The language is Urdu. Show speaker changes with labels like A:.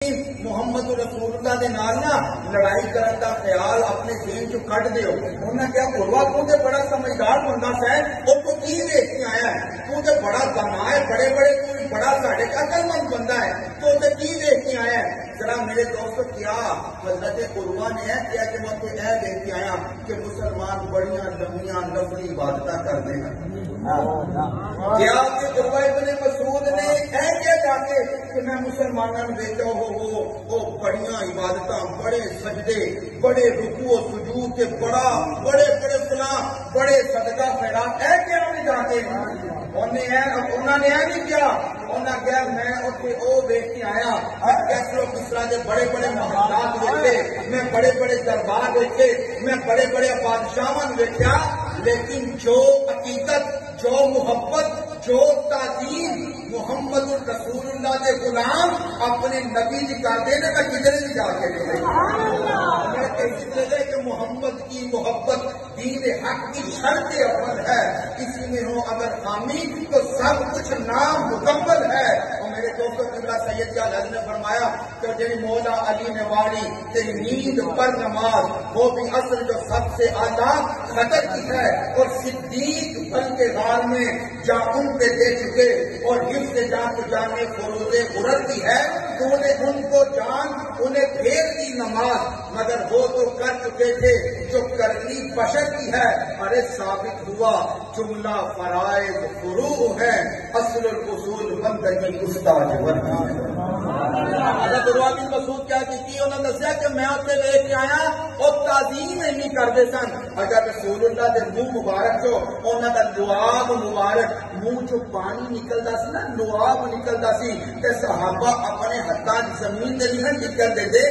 A: محمد رسول اللہ دے نال نا لڑائی کرن دا خیال اپنے ذہن چ کٹ دیو. انہاں کیا قربا تو تے بڑا سمجھدار بندہ ہے، او تو کی دیکھ کے آیا ہے، تو تے بڑا دانا ہے، بڑے بڑے تو بڑا ساڈے عقل مند بندہ ہے، تو تے کی دیکھ کے آیا ہے. ذرا میرے دوستو کیا حضرت قربا نے کیا کہ میں کوئی اے دیکھ کے آیا کہ مسلمان بڑیاں لمبیاں نفلی عبادتاں کرتے ہیں. کیا کہ قربا ابن مسعود نے اے کیا جا کے کہ میں مسلمانوں نے دیکھا ہو بڑیاں عبادتاں، بڑے سجدے، بڑے رکوع و سجود کے بڑے فلاں بڑے صدقہ خیرات اے کیا نہیں جاتے. انہوں نے یہ نہیں کیا، انہوں نے میں اتنے وہ دیکھ کے آیا کیسرو کسرا کے بڑے بڑے محلات دیکھے، میں بڑے بڑے دربار دیکھے، میں بڑے بڑے بادشاہ دیکھا، لیکن جو عقیدت، جو محبت، جو تعظیم محمد رسول اللہ کے غلام اپنے نبی جی کرتے ہیں میں کدھر نہیں جا کے دے کہ محمد کی محبت دین حق کی شرط اول ہے، اسی میں ہو اگر خامی تو سب کچھ نام مکمل ہے. اور میرے دوستوں قبلہ سید کا حضرت نے فرمایا کہ تیری مولا علی نے واڑی تیری نیند پر نماز وہ بھی اصل جو سب سے اعلیٰ خطر کی ہے، اور صدیق بن کے غار میں جا ان پہ دے چکے اور حفظ جان کو جانے فروز غرر کی ہے، تو انہیں ان کو جان انہیں پھیر دی نماز، مگر وہ تو کر چکے تھے جو کرنی بشر کی ہے. ارے ثابت ہوا جملہ فرائض فروع ہے، اصل الاصول بندگی استاد ورگی ہے. حضرت عروہ بن مسعود کیا کی انہوں نے دسیا کہ میں اتنے لے کے آیا اور تعظیم نہیں کرتے سن. اگر رسول اللہ کے منہ مبارک جو انہوں کا لعاب مبارک منہ جو پانی نکلتا سی نا، لعاب نکلتا سی تے صحابہ اپنے ہاتھاں زمین تے نہیں ٹکن دے